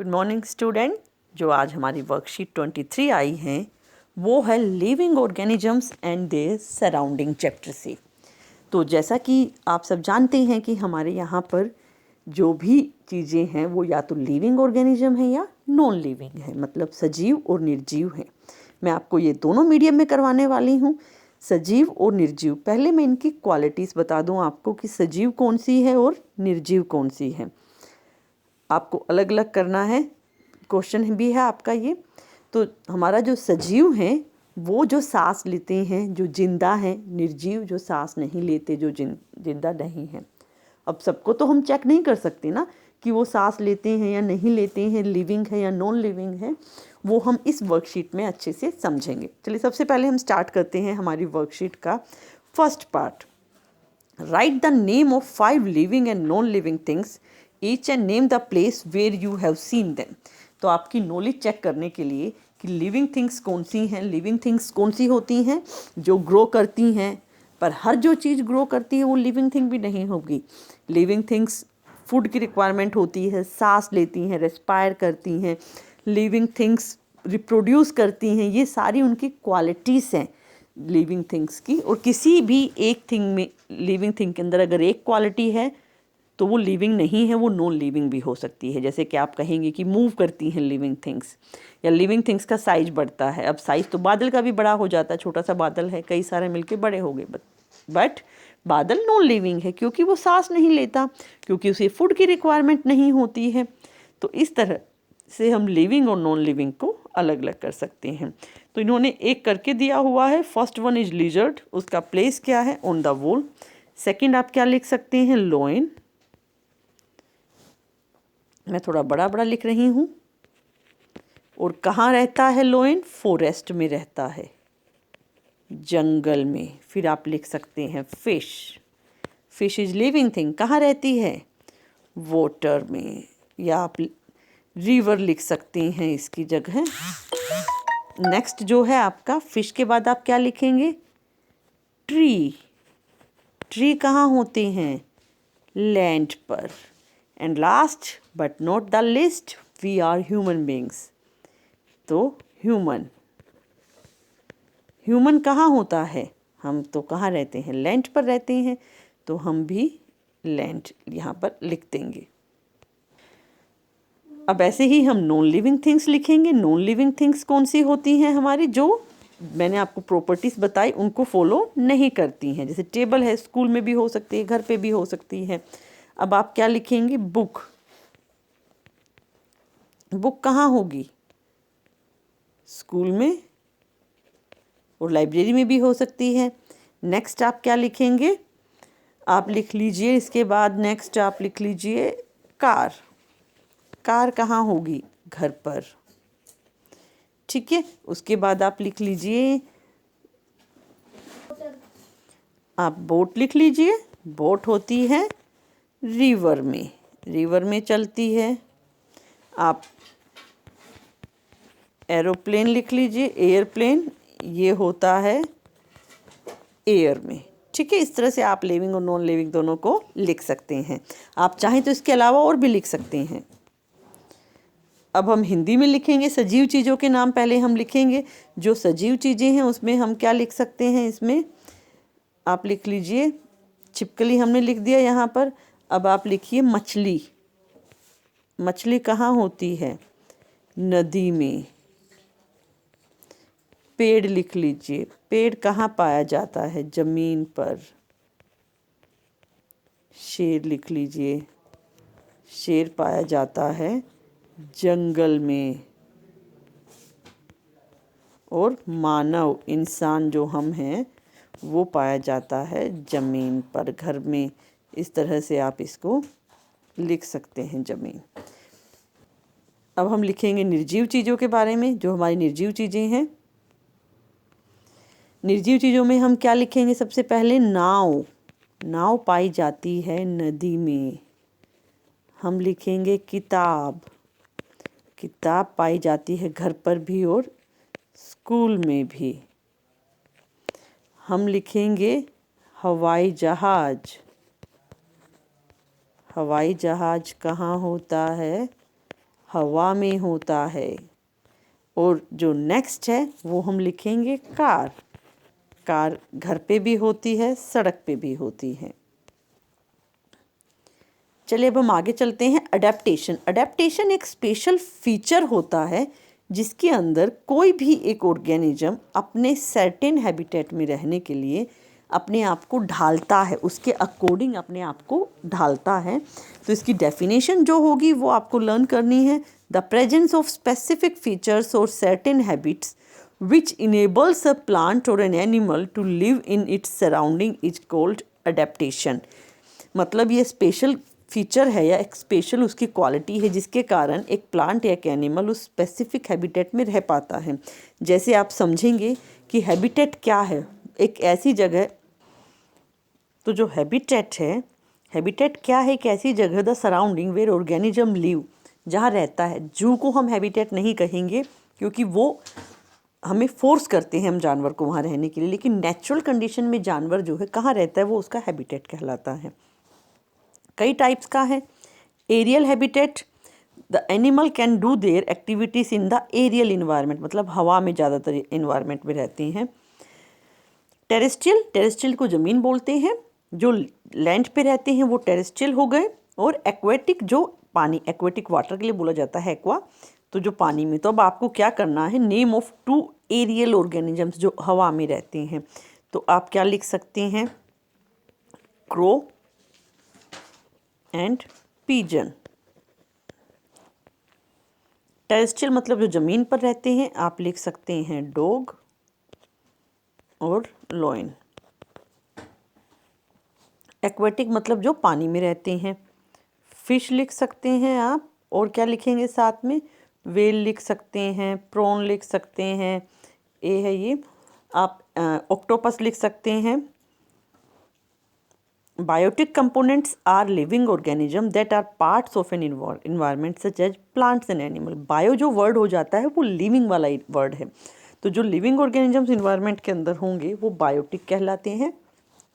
Good morning student. जो आज हमारी वर्कशीट 23 आई हैं वो है living organisms and their surrounding chapter से। तो जैसा कि आप सब जानते हैं कि हमारे यहाँ पर जो भी चीज़ें हैं वो या तो लिविंग ऑर्गेनिज्म है या नॉन लिविंग है, मतलब सजीव और निर्जीव हैं। मैं आपको ये दोनों मीडियम में करवाने वाली हूँ, सजीव और निर्जीव। पहले मैं इनकी क्वालिटीज़ बता दूँ आपको कि सजीव कौन सी है और निर्जीव कौन सी है। आपको अलग अलग करना है, क्वेश्चन भी है आपका ये। तो हमारा जो सजीव हैं वो जो सांस लेते हैं, जो जिंदा हैं। निर्जीव जो सांस नहीं लेते, जो जिंदा नहीं हैं। अब सबको तो हम चेक नहीं कर सकते ना कि वो सांस लेते हैं या नहीं लेते हैं, लिविंग है या नॉन लिविंग है। वो हम इस वर्कशीट में अच्छे से समझेंगे। चलिए सबसे पहले हम स्टार्ट करते हैं हमारी वर्कशीट का first part. Write the name of 5 living and non living things each and name the place where you have seen them. तो आपकी नॉलेज चेक करने के लिए कि लिविंग थिंग्स कौन सी हैं। लिविंग थिंग्स कौन सी होती हैं? जो ग्रो करती हैं, पर हर जो चीज़ ग्रो करती है वो लिविंग थिंग भी नहीं होगी। लिविंग थिंग्स फूड की रिक्वायरमेंट होती है, सांस लेती हैं, रेस्पायर करती हैं। लिविंग थिंग्स रिप्रोड्यूस करती हैं। ये सारी उनकी क्वालिटीज़ हैं लिविंग थिंग्स की। और किसी भी एक थिंग में, लिविंग थिंग के अंदर अगर एक क्वालिटी है तो वो लिविंग नहीं है, वो नॉन लिविंग भी हो सकती है। जैसे कि आप कहेंगे कि मूव करती हैं लिविंग थिंग्स, या लिविंग थिंग्स का साइज बढ़ता है। अब साइज तो बादल का भी बड़ा हो जाता है, छोटा सा बादल है, कई सारे मिलके बड़े हो गए, बट बादल नॉन लिविंग है क्योंकि वो सांस नहीं लेता, क्योंकि उसे फूड की रिक्वायरमेंट नहीं होती है। तो इस तरह से हम लिविंग और नॉन लिविंग को अलग अलग कर सकते हैं। तो इन्होंने एक करके दिया हुआ है। फर्स्ट वन इज लिजर्ड, उसका प्लेस क्या है? On the wall. सेकेंड आप क्या लिख सकते हैं? लोइन। मैं थोड़ा बड़ा बड़ा लिख रही हूँ। और कहाँ रहता है लोइन? फॉरेस्ट में रहता है, जंगल में। फिर आप लिख सकते हैं fish. Fish is living thing, कहाँ रहती है? वाटर में। या आप रिवर लिख सकते हैं इसकी जगह। नेक्स्ट जो है आपका, फिश के बाद आप क्या लिखेंगे? ट्री। ट्री कहाँ होते हैं? लैंड पर। And last but not the least, we are human beings. तो ह्यूमन कहाँ होता है? हम तो कहाँ रहते हैं? लैंड पर रहते हैं, तो हम भी लैंड यहाँ पर लिख देंगे। अब ऐसे ही हम नॉन लिविंग थिंग्स लिखेंगे। नॉन लिविंग थिंग्स कौन सी होती हैं हमारी? जो मैंने आपको प्रॉपर्टीज़ बताई उनको फॉलो नहीं करती हैं। जैसे टेबल है, स्कूल में भी हो सकती है, घर पे भी हो सकती है। अब आप क्या लिखेंगे? बुक। बुक कहाँ होगी? स्कूल में और लाइब्रेरी में भी हो सकती है। नेक्स्ट आप क्या लिखेंगे? आप लिख लीजिए इसके बाद नेक्स्ट आप लिख लीजिए कार। कार कहाँ होगी? घर पर। ठीक है, उसके बाद आप लिख लीजिए, आप बोट लिख लीजिए। बोट होती है रिवर में, रिवर में चलती है। आप एरोप्लेन लिख लीजिए, एयरप्लेन, ये होता है एयर में। ठीक है, इस तरह से आप लिविंग और नॉन लिविंग दोनों को लिख सकते हैं। आप चाहें तो इसके अलावा और भी लिख सकते हैं। अब हम हिंदी में लिखेंगे सजीव चीज़ों के नाम। पहले हम लिखेंगे जो सजीव चीज़ें हैं, उसमें हम क्या लिख सकते हैं? इसमें आप लिख लीजिए, छिपकली हमने लिख दिया यहाँ पर। अब आप लिखिए मछली। मछली कहाँ होती है? नदी में। पेड़ लिख लीजिए। पेड़ कहाँ पाया जाता है? जमीन पर। शेर लिख लीजिए। शेर पाया जाता है जंगल में। और मानव, इंसान जो हम हैं, वो पाया जाता है जमीन पर, घर में। इस तरह से आप इसको लिख सकते हैं, जमीन। अब हम लिखेंगे निर्जीव चीज़ों के बारे में, जो हमारी निर्जीव चीज़ें हैं। निर्जीव चीज़ों में हम क्या लिखेंगे? सबसे पहले नाव। नाव पाई जाती है नदी में। हम लिखेंगे किताब। किताब पाई जाती है घर पर भी और स्कूल में भी। हम लिखेंगे हवाई जहाज। हवाई जहाज कहाँ होता है? हवा में होता है। और जो नेक्स्ट है वो हम लिखेंगे कार। कार घर पे भी होती है, सड़क पे भी होती है। चलिए अब हम आगे चलते हैं। अडेप्टेशन। अडेप्टेशन एक स्पेशल फीचर होता है जिसके अंदर कोई भी एक ऑर्गेनिज्म अपने सर्टेन हैबिटेट में रहने के लिए अपने आप को ढालता है, उसके अकॉर्डिंग अपने आप को ढालता है। तो इसकी डेफिनेशन जो होगी वो आपको लर्न करनी है। The presence of specific features और certain habits which enables a plant or an animal to live in its surrounding is called adaptation। मतलब ये स्पेशल फीचर है या एक स्पेशल उसकी क्वालिटी है जिसके कारण एक प्लांट या एक एनिमल उस स्पेसिफिक हैबिटेट में रह पाता है। जैसे आप समझेंगे कि हैबिटेट क्या है, एक ऐसी जगह। तो जो हैबिटेट है, हैबिटेट क्या है? एक ऐसी जगह, the surrounding where organism live, जहाँ रहता है। जू को हम हैबिटेट नहीं कहेंगे क्योंकि वो हमें फोर्स करते हैं हम जानवर को वहाँ रहने के लिए, लेकिन नेचुरल कंडीशन में जानवर जो है कहाँ रहता है वो उसका हैबिटेट कहलाता है। कई टाइप्स का है। Aerial habitat, the animal can do their activities in the aerial environment, मतलब हवा में ज़्यादातर इन्वायरमेंट में रहती हैं। टेरेस्ट्रियल, टेरेस्ट्रियल को ज़मीन बोलते हैं, जो लैंड पे रहते हैं वो टेरेस्ट्रियल हो गए। और एक्वेटिक, जो पानी, एक्वेटिक वाटर के लिए बोला जाता है एक्वा, तो जो पानी में। तो अब आपको क्या करना है, नेम ऑफ 2 एरियल ऑर्गेनिजम्स जो हवा में रहते हैं। तो आप क्या लिख सकते हैं, क्रो एंड पिजन। टेरेस्ट्रियल मतलब जो ज़मीन पर रहते हैं, आप लिख सकते हैं डॉग और लॉयन। एक्वेटिक मतलब जो पानी में रहते हैं, फिश लिख सकते हैं आप। और क्या लिखेंगे साथ में, वेल लिख सकते हैं, प्रॉन लिख सकते हैं, ए है ये। आप ऑक्टोपस लिख सकते हैं। Biotic components are living organism that are parts of an environment such as plants and animal. Bio जो वर्ड हो जाता है वो लिविंग वाला वर्ड है। तो जो लिविंग ऑर्गेनिजम्स इन्वायरमेंट के अंदर होंगे वो बायोटिक कहलाते हैं।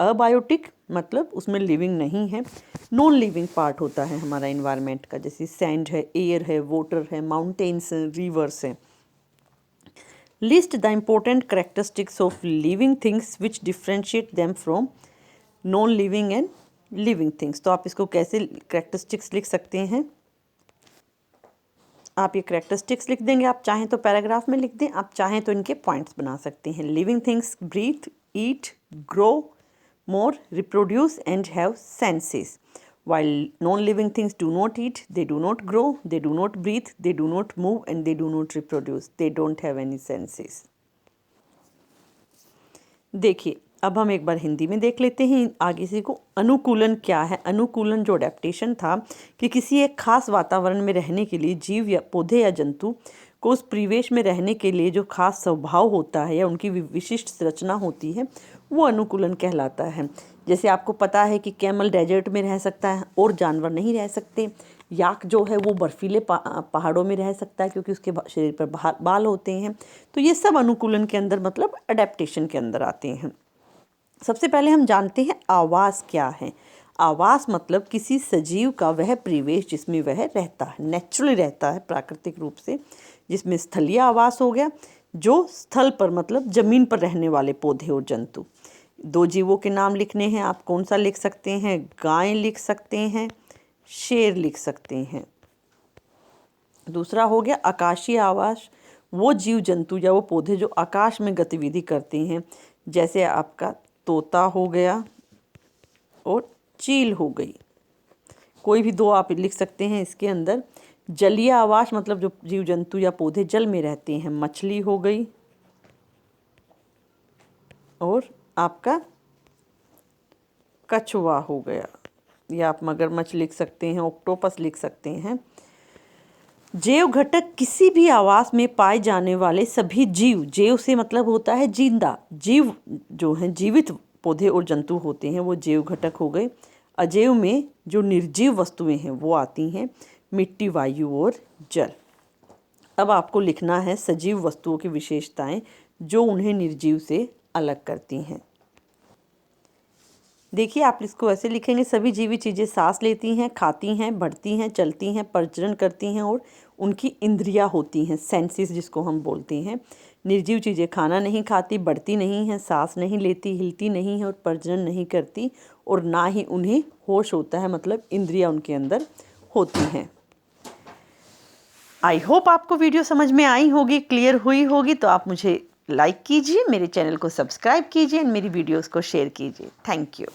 अबायोटिक मतलब उसमें लिविंग नहीं है, नॉन लिविंग पार्ट होता है हमारा इन्वायरमेंट का, जैसे सैंड है, एयर है, वाटर है, माउंटेन्स हैं, रिवर्स हैं। List the important characteristics of living things which differentiate them from non living and living things. तो आप इसको कैसे करेक्टरिस्टिक्स लिख सकते हैं, आप ये करेक्टरिस्टिक्स लिख देंगे। आप चाहें तो पैराग्राफ में लिख दें, आप चाहें तो इनके पॉइंट्स बना सकते हैं। Living things breathe, eat, grow, more, reproduce and have senses, while non-living things do not eat, they do not grow, they do not breathe, they do not move and they do not reproduce, they don't have any senses। देखिए अब हम एक बार हिंदी में देख लेते हैं आगे से को। अनुकूलन क्या है? अनुकूलन जो अडेप्टेशन था कि किसी एक खास वातावरण में रहने के लिए जीव या पौधे या जंतु को उस परिवेश में रहने के लिए जो खास स्वभाव होता है या उनकी विशिष्ट संरचना होती है वो अनुकूलन कहलाता है। जैसे आपको पता है कि कैमल डेजर्ट में रह सकता है और जानवर नहीं रह सकते। याक जो है वो बर्फीले पहाड़ों में रह सकता है क्योंकि उसके शरीर पर बाल होते हैं। तो ये सब अनुकूलन के अंदर मतलब अडेप्टेशन के अंदर आते हैं। सबसे पहले हम जानते हैं आवास क्या है। आवास मतलब किसी सजीव का वह परिवेश जिसमें वह रहता है, नेचुरली रहता है प्राकृतिक रूप से, जिसमें स्थलीय आवास हो गया, जो स्थल पर मतलब जमीन पर रहने वाले पौधे और जंतु। 2 जीवों के नाम लिखने हैं, आप कौन सा लिख सकते हैं, गाय लिख सकते हैं, शेर लिख सकते हैं। दूसरा हो गया आकाशीय आवास, वो जीव जंतु या वो पौधे जो आकाश में गतिविधि करते हैं, जैसे आपका तोता हो गया और चील हो गई। कोई भी 2 आप लिख सकते हैं इसके अंदर। जलीय आवास मतलब जो जीव जंतु या पौधे जल में रहते हैं, मछली हो गई और आपका कछुआ हो गया, या आप मगरमच्छ लिख सकते हैं, ऑक्टोपस लिख सकते हैं। जैव घटक किसी भी आवास में पाए जाने वाले सभी जीव, जैव से मतलब होता है जिंदा, जीव जो हैं जीवित पौधे और जंतु होते हैं वो जैव घटक हो गए। अजैव में जो निर्जीव वस्तुएं हैं वो आती हैं, मिट्टी, वायु और जल। अब आपको लिखना है सजीव वस्तुओं की विशेषताएं जो उन्हें निर्जीव से अलग करती हैं। देखिए आप इसको ऐसे लिखेंगे, सभी जीवित चीज़ें सांस लेती हैं, खाती हैं, बढ़ती हैं, चलती हैं, प्रजनन करती हैं और उनकी इंद्रियां होती हैं, सेंसेस जिसको हम बोलते हैं। निर्जीव चीज़ें खाना नहीं खाती, बढ़ती नहीं हैं, सांस नहीं लेती, हिलती नहीं है और प्रजनन नहीं करती, और ना ही उन्हें होश होता है, मतलब इंद्रियां उनके अंदर होती हैं। आई होप आपको वीडियो समझ में आई होगी, क्लियर हुई होगी। तो आप मुझे लाइक कीजिए, मेरे चैनल को सब्सक्राइब कीजिए, मेरी वीडियोस को शेयर कीजिए। Thank you.